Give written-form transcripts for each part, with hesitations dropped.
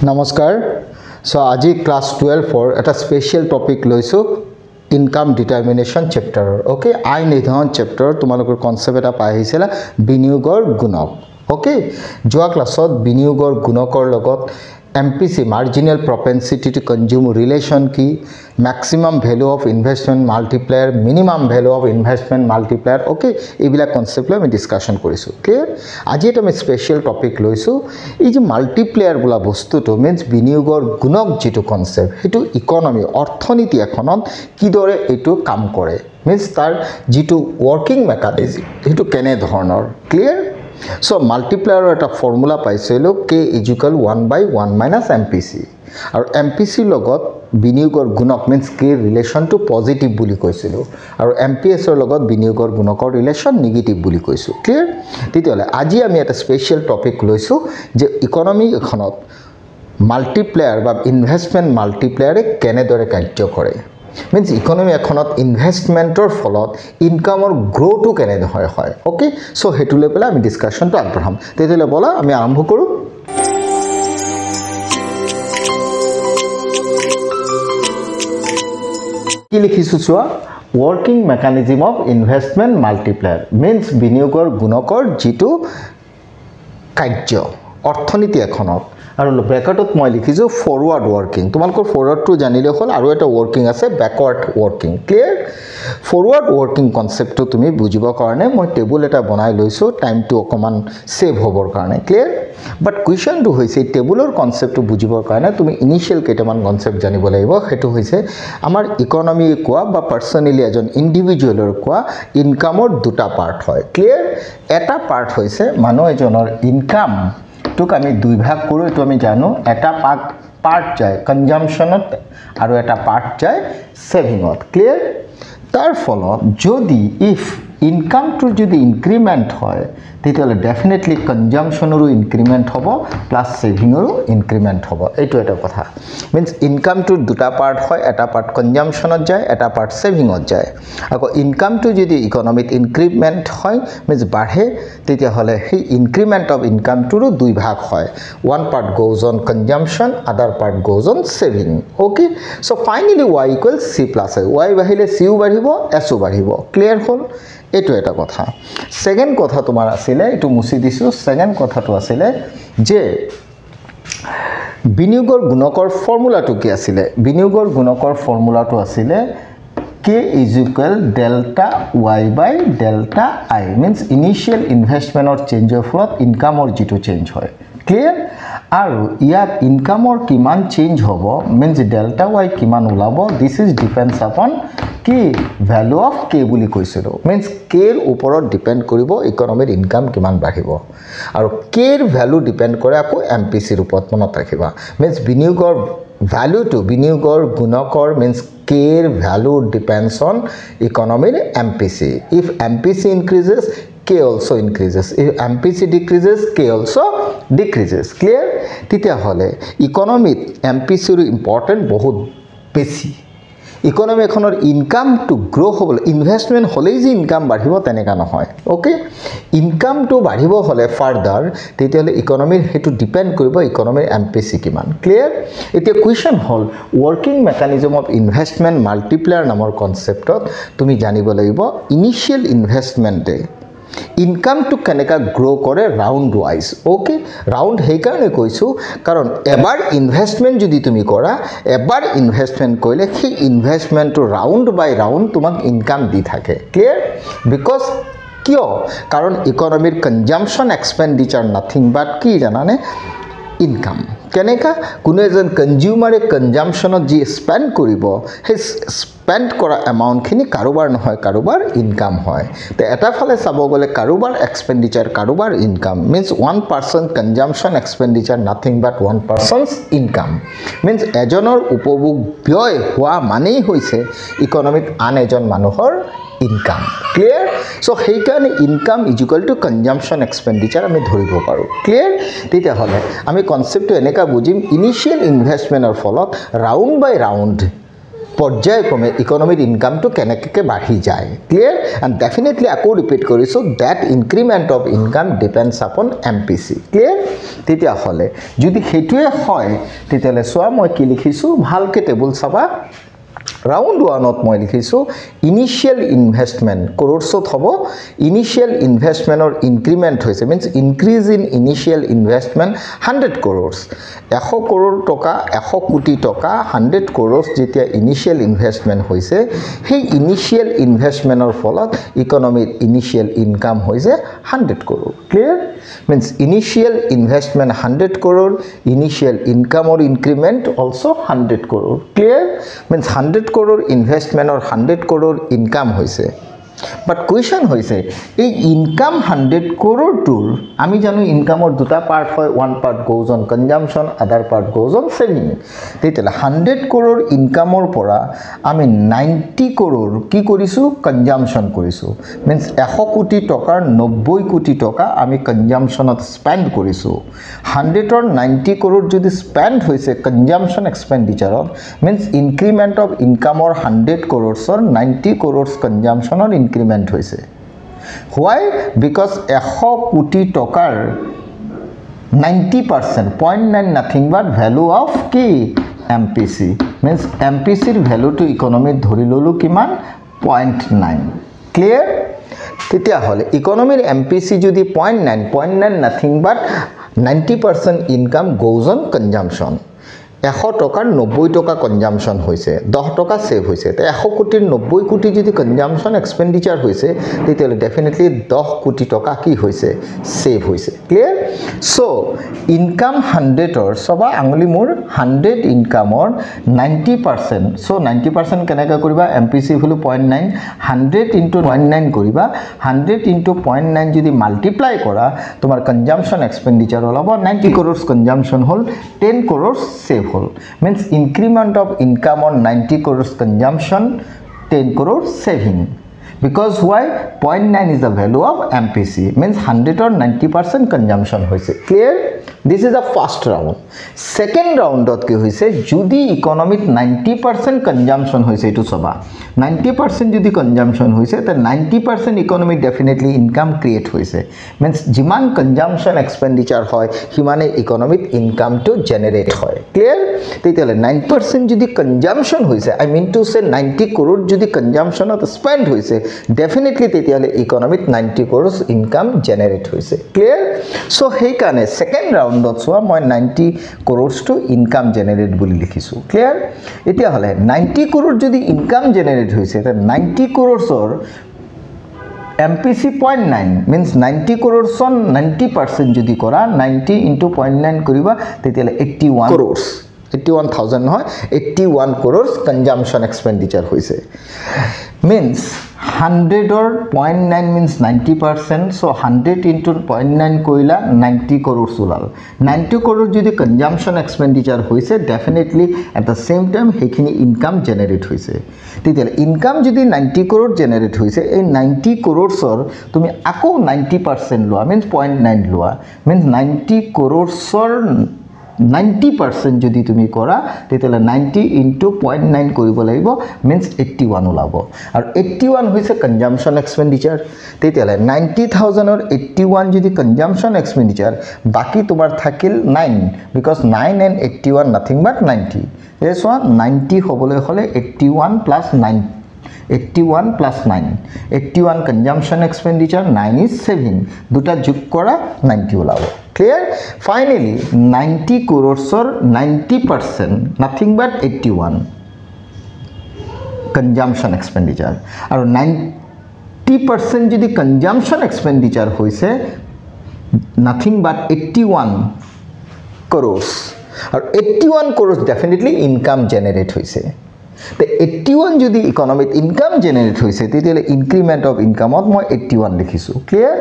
নমস্কাৰ সো আজি ক্লাস 12 এটা স্পেশাল টপিক লৈছো ইনকাম ডিটাৰমিনেশন চ্যাপ্টাৰ ওকে আই নিৰ্ধাৰণ চ্যাপ্টাৰ তোমালোকৰ কনসেপ্ট এটা পাই আহিছিল বিনিয়োগৰ গুণক ওকে যোৱা ক্লাছত বিনিয়োগৰ গুণকৰ লগত MPC marginal propensity to consume relation কি maximum value of investment multiplier minimum value of investment multiplier okay এইবিলাক কনসেপ্ট লৈ আমি ডিসকাশন কৰিছো ক্লিয়াৰ আজি এটা আমি স্পেশাল টপিক লৈছো এই যে মাল্টিপ্লায়াৰ বলা বস্তুটো মিন্স বিনিয়োগৰ গুণক যেটো কনসেপ্ট হেতু ইকোনমি অৰ্থনীতি এখনত কিদৰে এটো কাম কৰে মিন্স তাৰ যেটো ওয়াৰ্কিং মেকানিজম হেতু কেনে ধৰণৰ clear So multiplier eta formula paiselo k is equal 1/1 minus MPC aru MPC logot biniyogor gunok means k relation to positive buli koisilo aru MPS er logot biniyogor gunokor relation negative buli koisu clear titole aji ami eta special topic loisu je economy ekhonot multiplier ba investment multiplier e kene dore karya kore means economy ekhonot investmentor folot income or grow to kene hoy hoy okay so hetu le pela ami discussion to agbraham tetile bola ami arambho koru ki likhisu chua working mechanism of investment multiplier means biniyogor gunokor jitu karya অৰ্থনীতি এখনত আৰু ব্ৰেকেটত মই লিখিছো forward working তোমালোকৰ forward to জানিলে হল আৰু এটা working আছে ব্যাকওয়াৰ্ড ওয়াৰ্কিং ক্লিয়াৰ ফৰৱাৰ্ড ওয়াৰ্কিং কনসেপ্টটো তুমি বুজিবৰ কাৰণে মই টেবুল এটা বনাই লৈছো টাইমটো অকমান সেভ হ'বৰ কাৰণে ক্লিয়াৰ বাট কোৱেশ্চনটো হৈছে টেবুলৰ কনসেপ্টটো বুজিবৰ কাৰণে তুমি ইনিশিয়াল কেইটামান কনসেপ্ট জানিব লাগিব হেতু হৈছে আমাৰ ইকোনমি কোৱা বা পাৰ্সোনালি এজন ইন্ডিভিজুৱেলৰ কোৱা ইনকামৰ দুটা পাৰ্ট হয় ক্লিয়াৰ এটা পাৰ্ট হৈছে মানুহ এজনৰ ইনকাম তোক আমি দুই ভাগ কৰো এটো আমি জানো এটা পাৰ্ট যায় কনজাম্পশনত আৰু এটা পার্ট যায় সেভিংত ক্লিয়ার তার ফলত যদি ইফ ইনকাম টু যদি ইনক্রিমেন্ট হয় তেতিয়ালে ডেফিনেটলি কনজাম্পশনৰো ইনক্ৰিমেন্ট হ'ব প্লাস সেভিংৰো ইনক্রিমেন্ট হ'ব এইটো এটা কথা মিন্স ইনকাম টু দুটা পার্ট হয় এটা পার্ট কনজাম্পশনত যায় এটা পার্ট সেভিংত যায় আকৌ ইনকাম টু যদি ইকোনমিত ইনক্রিমেন্ট হয় মিন্স বাঢ়ে তেতিয়া হলে হে ইনক্রিমেন্ট অফ ইনকাম টুৰো দুই ভাগ হয় one part goes on consumption other part goes on saving okay so finally y = c + y বাঢ়িলে c ও বাঢ়িব s ও বাঢ়িব ক্লিয়ার হল এটো এটা কথা সেকেন্ড কথা তোমার আছিল এটো মুছি দিছো সেকেন্ড কথাটো আছিল যে বিনিয়োগৰ গুণকৰ ফৰ্মুলাটো কি আছিল বিনিয়োগৰ গুণকৰ ফৰ্মুলাটো আছিল k = delta y by delta I means initial investment or change of what income or যেটো চেঞ্জ হয় ক্লিয়ার আৰু ইয়াত ইনকামৰ কিমান চেঞ্জ হ'ব means delta y কিমান ওলাব this is depends upon কি ভ্যালু অফ k বুলি কৈছিল means k এর ওপৰত ডিপেন্ড কৰিব ইকোনমিৰ ইনকাম কিমান বাঢ়িব আৰু k এৰ ভ্যালু ডিপেন্ড কৰে আকৌ MPC ৰ ওপৰত মনত ৰাখিবা means বিনিয়োগৰ ভ্যালু টু বিনিয়োগৰ গুণকৰ means k এর value depends on economy MPC if MPC increases k also increases if MPC decreases k also decreases clear তেতিয়া হলে ইকোনমিত MPC ৰ ইম্পৰ্টেন্ট বহুত বেছি ইকোনমি এখনৰ ইনকাম টু গ্রো হবল ইনভেস্টমেন্ট হলেই যে ইনকাম বাঢ়িব তেনেকা নহয় ওকে ইনকাম টু বাঢ়িব হলে ফাৰ্দাৰ তেতিয়ালে ইকোনমিৰ হেতু ডিপেন্ড কৰিব ইকোনমিৰ এমপিসি কিমান ক্লিয়াৰ এতিয়া কোৱেশ্চন হল working mechanism of investment multiplier নামৰ কনসেপ্টত তুমি জানিব লাগিব ইনিশিয়াল ইনভেস্টমেন্টে ইনকাম টু কেনেকা গ্রো করে রাউন্ড ওয়াইজ ওকে রাউন্ড হেই কারণে কইছো কারণ এবার ইনভেস্টমেন্ট যদি তুমি করা এবার ইনভেস্টমেন্ট কইলে সেই ইনভেস্টমেন্ট টু রাউন্ড বাই রাউন্ড তোমাক ইনকাম দি থাকে ক্লিয়ার বিকজ কিয় কারণ ইকোনমির কনজাম্পশন এক্সপেন্ডিচার নাথিং বাট কি জানানে ইনকাম কেনেকা কোনো এজন কনজিউমারে কনজাম্পশনত যি স্পেন্ড কৰিব হে স্পেন্ড কৰা এমাউন্টখিনি কাৰোবাৰ নহয় কাৰোবাৰ ইনকাম হয় তে এটা ফালে চাব গলে কাৰোবাৰ এক্সপেন্ডিচাৰ কাৰোবাৰ income means one person consumption expenditure nothing but one person's income means এজনৰ উপভোগ ব্যয় হোৱা মানেই হৈছে ইকোনমিক আন এজন মানুহৰ ইনকাম ক্লিয়াৰ সো হেই কাৰণে income is equal to consumption expenditure আমি ধৰিব পাৰো ক্লিয়াৰ তেতিয়া হলে আমি কনসেপ্টটো এনেকা বুজিম ইনিশিয়াল ইনভেস্টমেন্টৰ ফলত ৰাউন্ড বাই ৰাউন্ড পৰ্যায়ক্ৰমে ইকনমিৰ ইনকামটো কেনেকৈ বাঢ়ি যায় ক্লিয়াৰ এণ্ড ডেফিনেটলি আকৌ ৰিপিট কৰিছোঁ that increment of income depends upon MPC clear তেতিয়াহ'লে যদি সেইটোৱে হয় তেতিয়াহ'লে চোৱা মই কি লিখিছোঁ ভালকৈ টেবুল চাবা Round 1 মই লিখিছোঁ ইনিশিয়াল ইনভেষ্টমেণ্ট কৰোৰ্ছত হ'ব ইনিশিয়াল ইনভেষ্টমেণ্টৰ ইনক্ৰিমেণ্ট হৈছে means increase in initial investment 100 crores 100 crore টকা 100 কোটি টকা 100 crores যেতিয়া ইনিশিয়াল ইনভেষ্টমেণ্ট হৈছে সেই ইনিশিয়াল ইনভেষ্টমেণ্টৰ ফলত ইকনমিৰ ইনিশিয়াল ইনকাম হৈছে 100 crore clear means initial investment 100 crore initial ইনকামৰ increment also 100 crore clear means 100 crore investment or 100 crore income hoise but question hoise ei income 100 crore tour ami janu income or duta part hoy one part goes on consumption other part goes on saving tetela 100 crore income or pora ami 90 crore ki korisu consumption korisu means 100 koti tokar 90 koti toka ami consumption ot spend korisu 100 or 90 crore jodi spend hoise consumption expenditure or means increment of income or 100 crores or 90 crores consumption or increment hoise why because 100 koti tokar 90% 0.9 nothing but value of ki MPC means MPC er value to economy dhori lolu kiman 0.9 clear tetia hole economy MPC jodi 0.9 nothing but 90% income goes on consumption 100 টকাৰ 90 টকা consumption হৈছে 10 টকা save হৈছে তে 100 কোটিৰ 90 কোটি যদি consumption এক্সপেন্ডিচাৰ হৈছে তেতিয়ালে ডেফিনেটলি 10 কোটি টকা কি হৈছে সেভ হৈছে ক্লিয়াৰ সো ইনকাম 100 অৰ সবা আঙুলি মোৰ 100 ইনকামৰ 90% সো 90% কেনেকৈ কৰিবা MPC ভ্যালু 0.9 100 into 0.9 কৰিবা 100 into 0.9 যদি মাল্টিপ্লাই কৰা তোমাৰ কনজাম্পশন এক্সপেন্ডিচাৰ হ'ব 90 crores consumption hall 10 crores save means increment of income on 90 crores consumption 10 crores saving because why 0.9 is the value of MPC means 100 or 90% consumption hoise clear this is the first round second round dot ki hoise jodi economic 90% consumption hoise etu soba 90% jodi consumption hoise ta 90% economy definitely income create hoise means jiman consumption expenditure hoy himane economic income to generate hoy clear tetale 9% jodi consumption hoise I mean to say 90 crore jodi consumption of spend hoise definitely tetale economic 90 crores income generate hoise clear so hei kane second round dot so moi 90 crores to income generate boli likhisu clear etia hole 90 crore jodi income generate hoise ta 90 crores or MPC 0.9 means 90 crores on 90% jodi kora 90 into 0.9 koriba tetale 81 crores 81,000 hoy 81 crores consumption expenditure hoise means 100 or 0.9 means 90% so 100 into 0.9 koila 90 crores ulal 90 crores jodi consumption expenditure hoise definitely at the same time hekhini income generate hoise titele income jodi 90 crore generate hoise ei 90 crores or tumi ako 90% loa means 0.9 loa means 90 crores or 90% যদি তুমি কৰা তেতিয়ালে 90 into 0.9 কৰিব লাগিব means 81 ওলাব আৰু 81 হৈছে consumption এক্সপেন্ডিচাৰ তেতিয়ালে 90000 or 81 যদি কনজাম্পশন এক্সপেন্ডিচাৰ বাকি তোমাৰ থাকিল 9 because 9 and 81 nothing but 90 this one 90 হ'বলৈ হলে 81 plus 9 81 plus 9 81 consumption expenditure 9 is saving দুটা যোগ কৰা 90 ওলাব clear finally 90 crores or 90% nothing but 81 consumption expenditure আৰু 90% যদি consumption expenditure hoise nothing but 81 crores আৰু 81 crores definitely income generate hoise the 81 jodi economic income generate hoise tetile increment of income ot moi 81 likhisu clear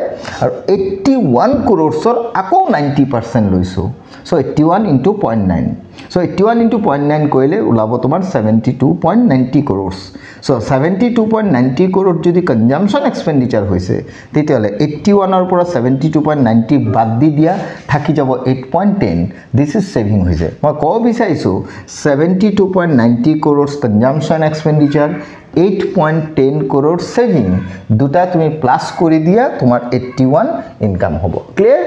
aru 81 crores or ako 90% loisu So 81 into 0.9. So 81 into 0.9 কৰিলে ওলাব তোমাৰ 72.90 crores. So 72.90 crore যদি consumption এক্সপেন্ডিচাৰ হৈছে তেতিয়ালে 81 ৰ পৰা 72.90 বাদ দি দিয়া থাকি যাব 8.10. This is saving হৈছে মই কব বিচাৰিছো 72.90 crores কনজাম্পশন এক্সপেন্ডিচাৰ 8.10 crore saving দুটা তুমি প্লাস কৰি দিয়া তোমাৰ 81 ইনকাম হ'ব ক্লিয়াৰ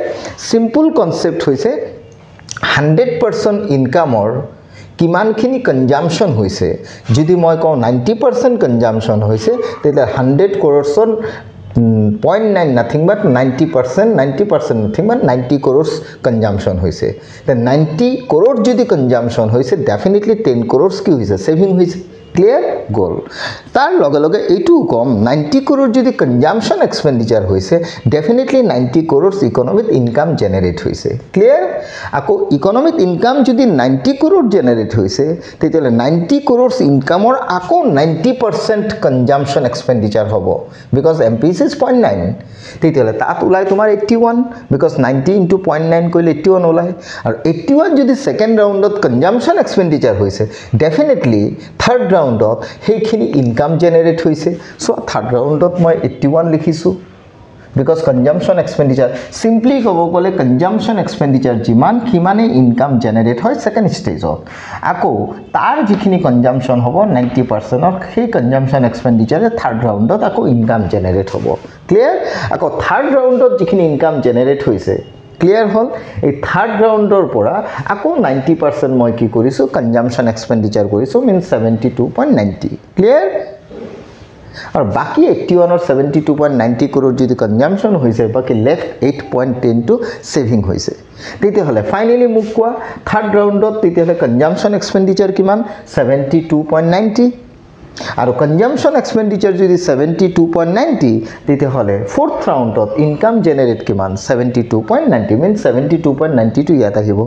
সিম্পল কনসেপ্ট হৈছে 100% ইনকামৰ কিমানখিনি কনজাম্পশন হৈছে যদি মই কও 90% কনজাম্পশন হৈছে তেলে 100 crores on 0.9 nothing but 90% nothing but 90 crores consumption hoise then 90 crore jodi consumption hoise definitely 10 crores ki hoise saving hoise clear goal tar loge loge eitu kom 90 crore jodi consumption expenditure hoise definitely 90 crores economic income generate hoise clear ako economic income jodi 90 crore generate hoise tetele 90 crores income or ako 90% consumption expenditure hobo because MPC is 0.9 tetele tat ulai tomar 81 because 90 into 0.9 koile 81 ulai ar 81 jodi second round ot consumption expenditure hoise definitely third round ot hekhini income generate hoise so third round ot moi 81 likhisu because consumption expenditure simply kobo kole consumption expenditure jiman kimane income generate hoy second stage ot ako tar jikhini consumption hobo 90% or he consumption expenditure third round ot ako income generate hobo clear ako third round ot jikhini income generate hoise clear hol এই third round or pora ako 90% moi ki korisu consumption expenditure korisu means 72.90 clear और बाकी 81 और 72.90 crore जदि consumption होइसे बाकी left 8.10 to saving होइसे तेते हले फाइनली मुक कोआ थर्ड राउंडत तेते हले consumption expenditure किमान 72.90 और consumption expenditure जदि 72.90 तेते हले फोर्थ राउंडत इनकम जनरेट किमान 72.90 means 72.92 यात आहिबो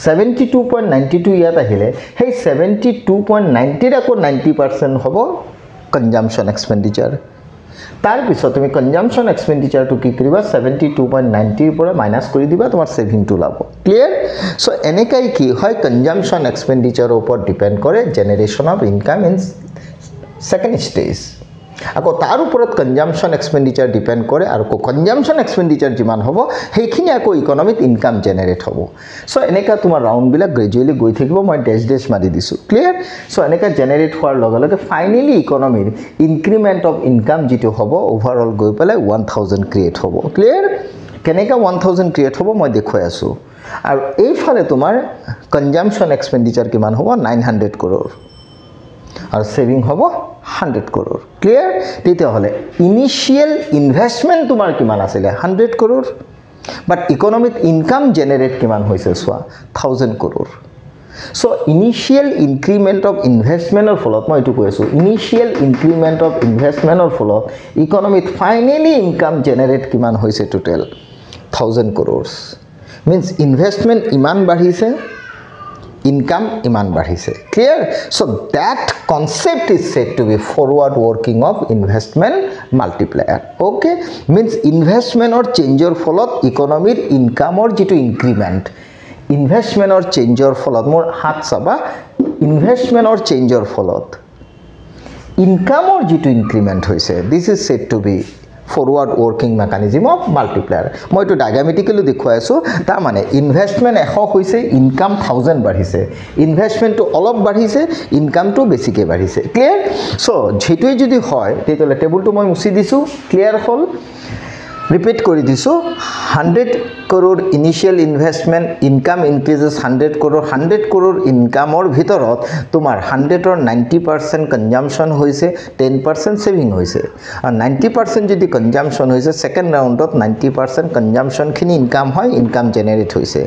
72.92 यात आहिले हे 72.90 राको 90% हबो consumption expenditure तार पिছত তুমি consumption expenditure to কি কৰিবা 72.90 ৰ পৰা মাইনাস কৰি দিবা তোমাৰ সেভিং টু লাভ ক্লিয়াৰ সো এনেকাই কি হয় consumption expenditure ওপৰ ডিপেন্ড কৰে generation of income in second stage আকৌ তাৰ ওপৰত consumption expenditure ডিপেন্ড কৰে আৰু consumption expenditure যিমান হ'ব হেখিনি আকৌ ইকোনমিক ইনকাম জেনাৰেট হ'ব সো এনেকা তোমাৰ ৰাউন্ড বিলাক গ্ৰেজুৱেলি গৈ থাকিব মই ডেশ মাৰি দিছো ক্লিয়াৰ সো এনেকা জেনাৰেট হোৱাৰ লগে লগে ফাইনালি ইকোনমিৰ ইনক্ৰিমেন্ট অফ ইনকাম যেটো হ'ব ওভাৰঅল গৈ পেলাই 1000 ক্ৰিয়েট হ'ব ক্লিয়াৰ কেনেকা 1000 ক্ৰিয়েট হ'ব মই দেখুৱাই আছো আৰু এইফালে তোমাৰ consumption expenditure কিমান হ'ব 900 crore और सेविंग होबो 100 crore क्लियर तेते हले इनिशियल इन्वेस्टमेंट तुमार किमान आছিলে 100 crore but economic income generate किमान होइसे सोआ 1000 crore so initial increment of investment और फलत মই এটু কৈছো इनिशियल इंक्रीमेंट ऑफ इन्वेस्टमेंट और फलत इकोनॉमिक फाइनली इनकम जनरेट किमान होइसे total 1000 crores means investment Iman बाढिसे income iman badhise clear so that concept is said to be forward working of investment multiplier okay means investment or change or folot economy income or jitu increment investment or change or folot more hat saba investment or change or folot income or jitu increment hoise this is said to be forward working mechanism of multiplier মই তো ডায়াগ্রামেটিক্যালি দেখুৱাই আছো তাৰ মানে investment 100 হৈছে income 1000 বাঢ়িছে investment তো অলপ বাঢ়িছে ইনকাম তো বেছিকে বাঢ়িছে ক্লিয়াৰ সো যেটোই যদি হয় তেতিয়ালে টেবুলটো মই মুছি দিছো ক্লিয়াৰ হল रिपीट কৰি দিছো 100 crore initial investment income increases 100 crore income or ভিতৰত তোমাৰ 100 or 90% consumption হৈছে 10% saving হৈছে আৰু 90% যদি consumption হৈছে সেকেন্ড ৰাউন্ডত 90% consumption খিনি ইনকাম হয় ইনকাম জেনাৰেট হৈছে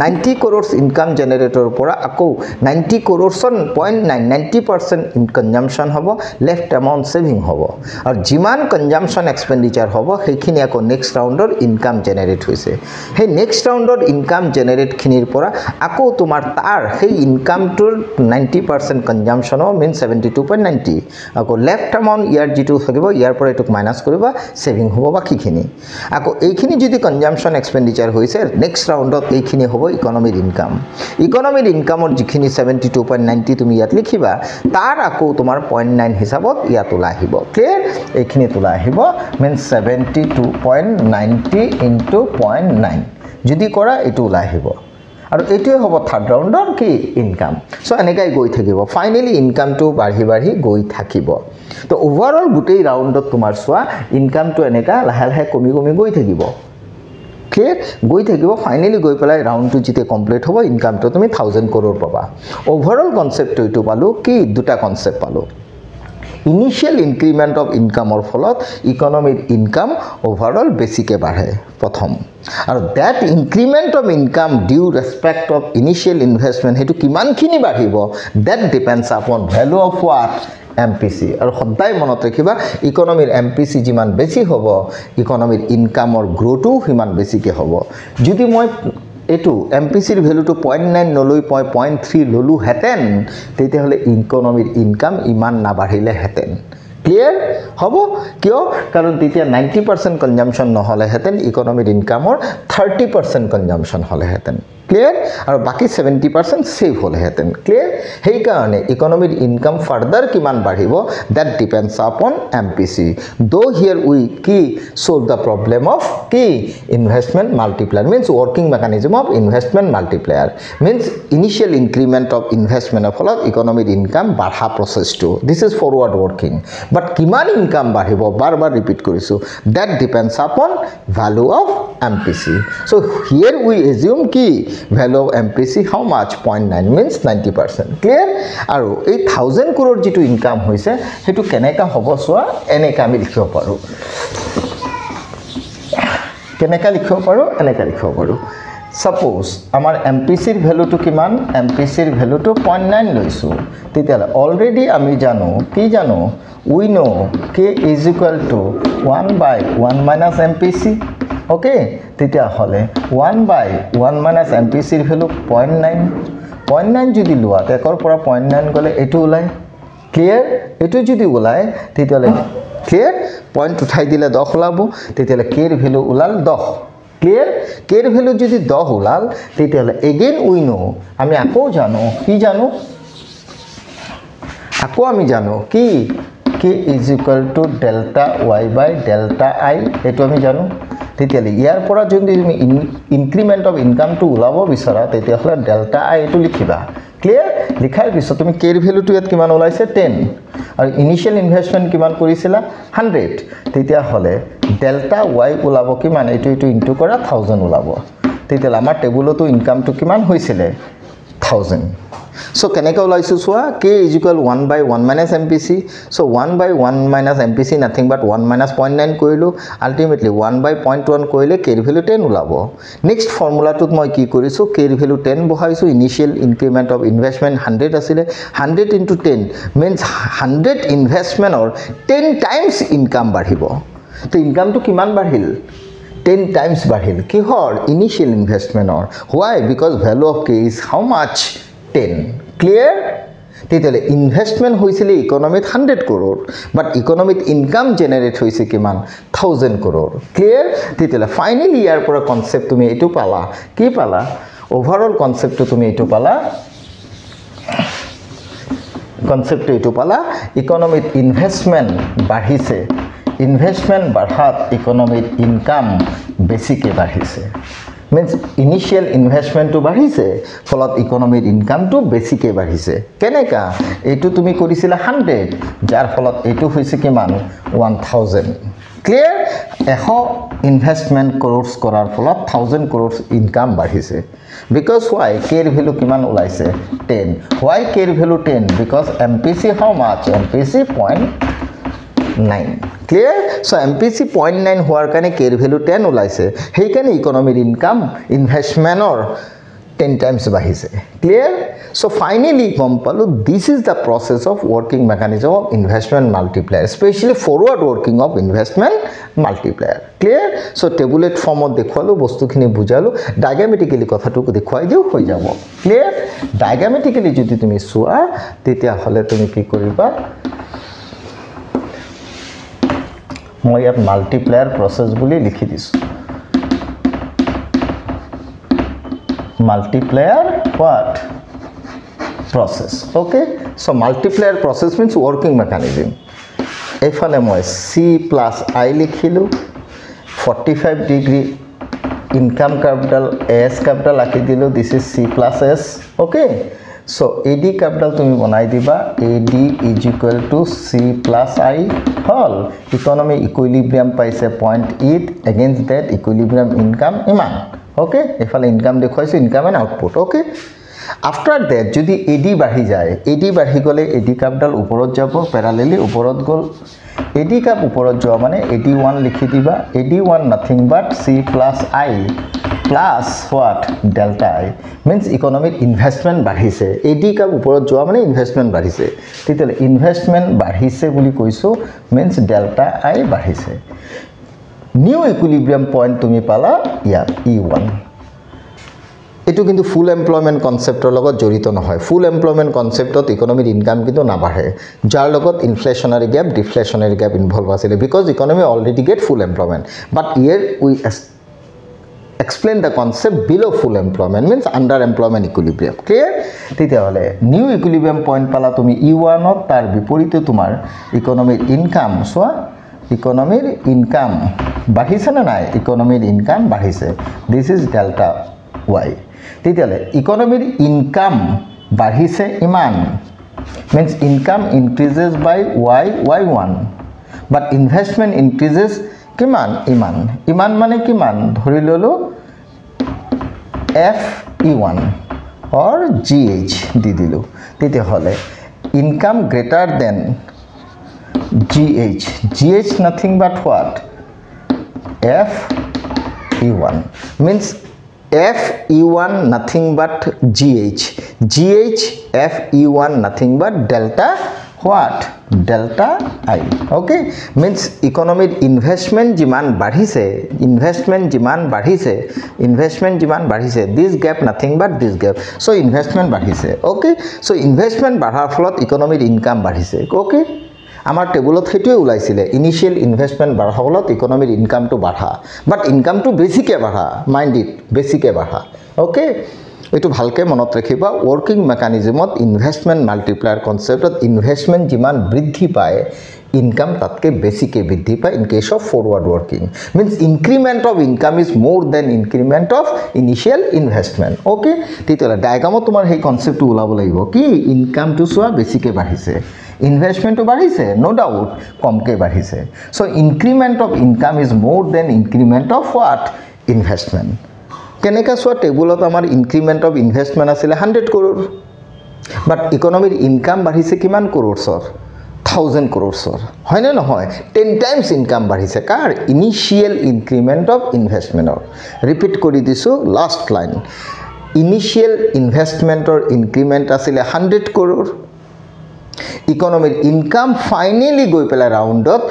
90 crores income generator পৰা আকৌ 90 crores 0.9 90% in consumption হ'ব left amount saving হ'ব আৰু যিমান consumption expenditure হ'ব সেইখিনি আকৌ next round or income generate hoise সেই নেক্সট ৰাউণ্ডত ইনকাম জেনেৰেটখিনিৰ পৰা আকৌ তোমাৰ তাৰ সেই ইনকামটোৰ 90% কনজামশ্যন মিন 72.90 আকৌ লেফ্ট এমাউণ্ট ইয়াৰ যিটো থাকিব ইয়াৰ পৰা এইটোক মাইনাছ কৰিবা ছেভিং হ'ব বাকীখিনি আকৌ এইখিনি যদি কনজামশ্যন এক্সপেণ্ডিচাৰ হৈছে নেক্সট ৰাউণ্ডত এইখিনি হ'ব ইকনমিৰ ইনকামৰ যিখিনি 72.90 তুমি ইয়াত লিখিবা তাৰ আকৌ তোমাৰ 0.9 হিচাপত ইয়াত ওলাই আহিব ক্লিয়াৰ এইখিনি ওলাই আহিব মিন 72.90 ইনটু 0.9 যদি কৰা এইটো ওলাই আহিব আৰু এইটোৱে হ'ব থাৰ্ড ৰাউণ্ডৰ কি ইনকাম সো এনেকৈ গৈ থাকিব ফাইনেলি ইনকামটো বাঢ়ি গৈ থাকিব তো ওভাৰঅল গোটেই ৰাউণ্ডত তোমাৰ চোৱা ইনকামটো এনেকা লাহে লাহে কমি গৈ থাকিব ক্লিয়াৰ গৈ থাকিব ফাইনেলি গৈ পেলাই ৰাউণ্ডটো যেতিয়া কমপ্লিট হ'ব ইনকামটো তুমি 1000 crore পাবা ওভাৰঅল কনসেপ্টটো এইটো পালো কি দুটা কনসেপ্ট পালো ইনিশিয়াল ইনক্ৰিমেন্ট অফ ইনকামৰ ফলত ইকনমিৰ ইনকাম ওভাৰঅল বেছিকে বাঢ়ে প্ৰথম আৰু that increment of income due respect of initial investment হেতু কিমানখিনি বাঢ়িব that depends upon value of what MPC আৰু সদায় মনত ৰাখিবা ইকনমিৰ MPC যিমান বেছি হ'ব ইকনমিৰ ইনকামৰ গ্ৰোথও সিমান বেছিকে হ'ব যদি মই এটো MPCৰ ভ্যালুটো 0.9 নলৈ 0.3 ললু হেতেন তেতিয়া হলে ইকনমিৰ ইনকাম ইমান না বাঢ়িলে হেতেন ক্লিয়াৰ হ'ব কিয় কাৰণ তেতিয়া 90% কনজাম্পশন নহলে হেতেন ইকনমিৰ ইনকামৰ 30% কনজাম্পশন হলে হেতেন ক্লিয়াৰ আৰু বাকি 70% সেভ হলে হেতেন ক্লিয়াৰ হেই কাৰণে ইকনমিৰ ইনকাম ফাৰ্দাৰ কিমান বাঢ়িব দ্যাট ডিপেন্ডস আপন MPC দো হিয়াৰ উই কি solve the problem of কি investment multiplier means working mechanism of investment multiplier means initial increment of investment of ফলত ইকনমিৰ ইনকাম বাঢ়া processটো this is forward working but কিমান ইনকাম বাঢ়িব বাৰবাৰ ৰিপিট কৰিছো that depends upon value of MPC so here we assume কি value of MPC how much 0.9 means 90% clear আৰু এই 1000 crore যেটো ইনকাম হৈছে হেতু কেনেকা হ'ব সোৱা এনেকা আমি লিখিব পাৰো কেনেকা লিখিব পাৰো এনেকা লিখিব পাৰো suppose আমাৰ MPC ৰ ভ্যালুটো কিমান MPC ৰ ভ্যালুটো 0.9 লৈছো তেতিয়া অলৰেডি আমি জানো কি জানো we know k is equal to 1 by 1 minus MPC okay তেতিয়া হলে 1 by 1 minus MPC ৰ ভ্যালু 0.9 যদি লোৱা তেকৰ পৰা 0.9 গলে এটো ওলাই ক্লিয়াৰ এটো যদি ওলাই তেতিয়া ক্লিয়াৰ পয়েন্ট উঠাই দিলে 10 ওলাব তেতিয়া k ৰ ভ্যালু ওলাল 10 ক্লিয়াৰ k ৰ ভ্যালু যদি 10 ওলাল তেতিয়া এগেইন উই নো আমি আকৌ জানো কি জানো আকৌ আমি জানো কি k is equal to delta y by delta I এটো আমি জানো তেতিয়া ইয়াৰ পৰা যদি তুমি ইনক্ৰিমেন্ট অফ ইনকাম টু ওলাব বিচৰা তেতিয়া হলে ডেল্টা I এটো লিখিবা ক্লিয়াৰ লিখাৰ পিছত তুমি k ৰ ভ্যালুটো ইয়াত কিমান ওলাইছে 10 আৰু ইনিশিয়াল ইনভেষ্টমেন্ট কিমান কৰিছিলা 100 তেতিয়া হলে ডেল্টা y ওলাব কিমান এটো ইনটু কৰা 1000 ওলাব তেতিয়া আমাৰ টেবুলতো ইনকামটো কিমান হৈছিলে 1000 so কেনেকা ওলাইছো সোৱা k is equal 1 by 1 minus MPC so 1 by 1 minus MPC nothing but 1 minus 0.9 কৰিলো ultimately 1 by 0.1 কৰিলে k ৰ ভ্যালু 10 ওলাব নেক্সট ফৰ্মুলাটোত মই কি কৰিছো k ৰ ভ্যালু 10 বহাইছো ইনিশিয়াল ইনক্ৰিমেন্ট অফ ইনভেষ্টমেন্ট 100 আছিল 100 into 10 means 100 investment or 10 times income বাঢ়িব তো ইনকামটো কিমান বাঢ়িল 10 times বাঢ়িল কিহৰ ইনিশিয়াল ইনভেষ্টমেন্টৰ why because value of k is how much 10 clear তেতিয়া ইনভেষ্টমেন্ট হৈছিল ইকনমিত 100 crore but ইকনমিত ইনকাম জেনাৰেট হৈছে কিমান 1000 crore clear তেতিয়া ফাইনালি ইয়াৰ পৰা কনসেপ্ট তুমি এটো পালা কি পালা ওভাৰঅল কনসেপ্টটো তুমি এটো পালা কনসেপ্টটো এটো পালা ইকনমিত ইনভেষ্টমেন্ট বাঢ়িছে ইনভেষ্টমেন্ট বাঢ়াত ইকনমিত ইনকাম বেছিকে বাঢ়িছে means initial investment to বাঢ়িছে ফলত ইকনমিৰ ইনকামটো বেছিকে বাঢ়িছে কেনেকা এটো তুমি কৰিছিলা 100 যাৰ ফলত এটো হৈছে কিমান 1000 ক্লিয়াৰ 100 ইনভেষ্টমেন্ট crores কৰাৰ ফলত 1000 crores ইনকাম বাঢ়িছে because why k ৰ ভ্যালু কিমান ওলাইছে 10 why k ৰ value 10 because MPC how much MPC 0.9 clear so MPC 0.9 হোৱাৰ কাৰণে k ৰ ভ্যালু 10 ওলাইছে হেই কাৰণে ইকনমিৰ ইনকাম ইনভেষ্টমেন্টৰ 10 times বাঢ়িছে clear so finally গম পালো this is the process of working mechanism of investment multiplier especially forward working of investment multiplier clear so tabulate form of দেখুৱালো বস্তুখিনি বুজালো diagrammatically কথাটো দেখুৱাই দিও হৈ যাব clear diagrammatically যদি তুমি চোৱা তেতিয়া হলে তুমি কি কৰিবা মই ইয়াত multiplier process বুলি লিখি দিছো multiplier what process okay so multiplier process means working mechanism efale moi c plus I likhilu 45 degree income capital as capital akhi dilu this is c plus s okay so ad capital tumi banai diba ad is equal to c plus I whole economy equilibrium paise 0.8 against that equilibrium income iman okay efale income dekhoisu income and output okay after that jodi ad bahi jay ad bahi gole ad capital uporot jabo parallelly uporot gol ad cap uporot joa mane ad1 likhi diba ad1 nothing but c plus I plus what delta I means economic investment bahise ad cap uporot joa mane investment bahise titele investment bahise boli koisu means delta I bahise new equilibrium point tumi pala ya e1 etu kintu full employment concept or logot jorito nohoy full employment concept ot economic income kintu na bahe jar logot inflationary gap deflationary gap involve asile because economy already get full employment but here we explain the concept below full employment means under employment equilibrium clear tite hole new equilibrium point pala tumi e1 ot tar biporite tumar economic income so economic income bahise na nai economic income bahise this is delta y titele economic income bahise iman means income increases by y1 but investment increases kiman iman mane kiman dhori lolo f e1 or gh di dilu tite hole income greater than gh nothing but what f e1 means f e1 nothing but gh f e1 nothing but delta what delta I okay means economic investment jiman badhise this gap nothing but this gap so investment badhise okay so investment badhar pholot economic income badhise okay amar table thetoy ulaisile initial investment badha holot economic income to badha but income to basic e badha mind it basic e badha okay etu bhalke monot rakhiba working mechanism ot investment multiplier concept ot investment jiman bridhi pae income tatke basic e bridhi pae in case of forward working means increment of income is more than increment of initial investment okay titela diagram ot tumar hei concept tu ulabo lagibo ki income to soa basic e bahise investment to badhise no doubt komke badhise so increment of income is more than increment of what investment keneka so table ot amar increment of investment asile 100 crore but economic income badhise kiman crore sor 1000 crore sor hoy na nohoy 10 times income badhise kar initial increment of investment or repeat kori disu last line initial investment or increment asile 100 crore economic income finally goi pela round up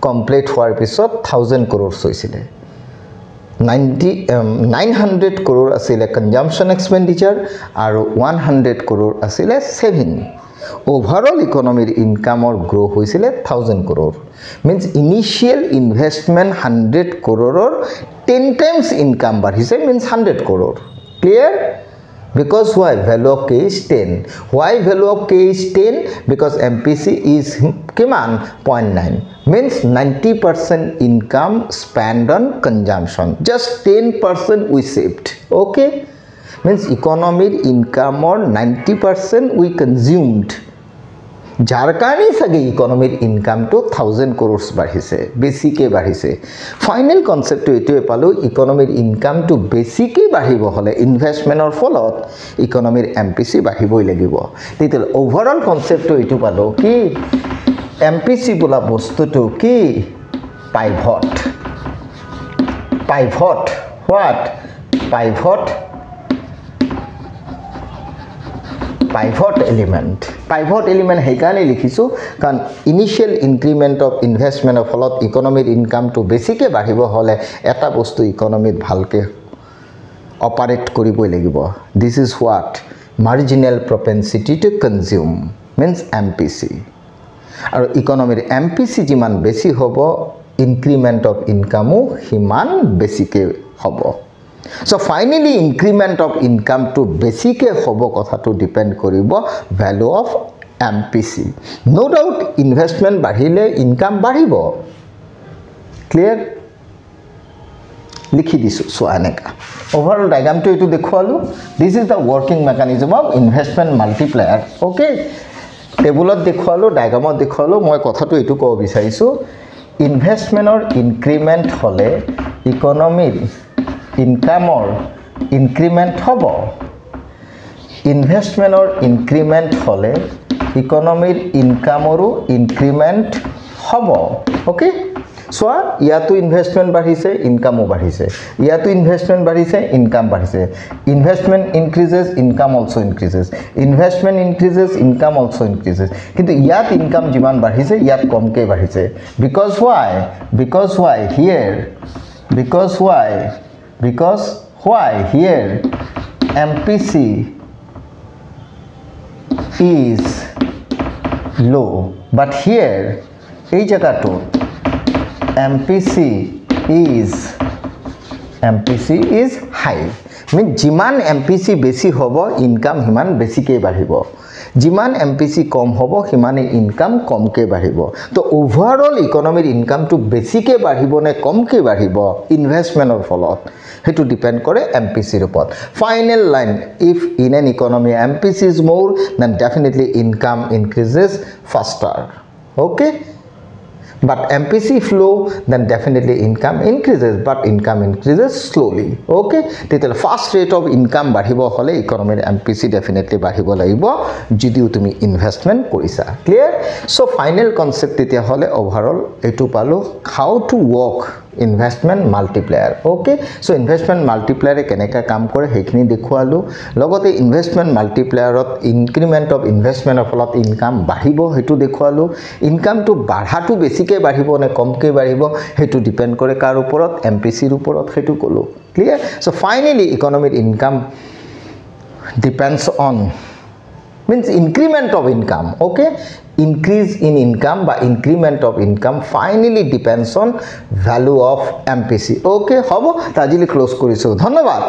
complete hoar pisot 1000 crore hoisile 900 crore asile consumption expenditure aru 100 crore asile saving overall economic income or grow hoisile 1000 crore means initial investment 100 crore or 10 times income badhise means 100 crore clear because why value of k is 10 why value of k is 10 because mpc is kiman 0.9 means 90% income spent on consumption just 10% we saved okay means economic income or 90% we consumed ঝাৰকানি সগে economic income to 1000 crores বাঢ়িছে বেসিকে বাঢ়িছে final concept এটো পালো economic income two বেসিকে বাঢ়িব হলে ইনভেস্টমেন্টৰ ফলত economic MPC বাঢ়িবই লাগিব তেতিয়াল ওভাৰঅল কনসেপ্ট এটো পালো কি এমপিসি বলা বস্তুটো কি pivot what pivot pivot element সেইকাৰণে লিখিছোঁ কাৰণ ইনিচিয়েল ইনক্ৰিমেণ্ট অফ ইনভেষ্টমেণ্টৰ ফলত ইকনমিৰ ইনকামটো বেছিকৈ বাঢ়িব হ'লে এটা বস্তু ইকনমিত ভালকৈ অপাৰেট কৰিবই লাগিব this is what marginal propensity to consume means MPC আৰু ইকনমিৰ MPC যিমান বেছি হ'ব ইনক্ৰিমেণ্ট অফ ইনকামো সিমান বেছিকৈ হ'ব So finally increment of income to basic hobo kotha to depend koribo value of MPC. No doubt investment bahile income bahibo. Clear? Likhi disu so aneka. Overall diagram to etu dekhualu. This is the working mechanism of investment multiplier. Okay? Table dekhualu diagram dekhualu moi kotha to etu ko bisarisu investment or increment hole economy income or increment hobo investment or increment hole economy income or increment hobo okay so ইয়াতো investment বাঢ়িছে income ও বাঢ়িছে ইয়াতো investment বাঢ়িছে income বাঢ়িছে investment increases income also increases investment increases income also increases কিন্তু ইয়াত income যিমান বাঢ়িছে ইয়াত কমকে বাঢ়িছে because why here because why here MPC is low but here ei jaga to MPC is high mean jiman MPC besi hobo income himan besi ke baribo jiman MPC kom hobo himane income kom ke baribo to overall economic income to besi ke baribo ne kom ke baribo investment or follow to depend kore MPC report final line if in an economy MPC is more then definitely income increases faster okay but MPC flow then definitely income increases but income increases slowly okay titele fast rate of income badhibo hole economy MPC definitely badhibo lagibo jidiu tumi investment korisa clear so final concept titia hole overall etu palu how to work investment multiplier okay so investment multiplier e keneka kam kore hekhini dekhualu logote investment multiplier ot increment of investment of lot income badhibo hetu dekhualu income to badhatu besike badhibo ne komke badhibo hetu depend kore kar uporot MPC r uporot hetu kolu clear so finally economic income depends on means increment of income okay increase in income by increment of income finally depends on value of MPC okay hobo tajili close korisu dhonnobad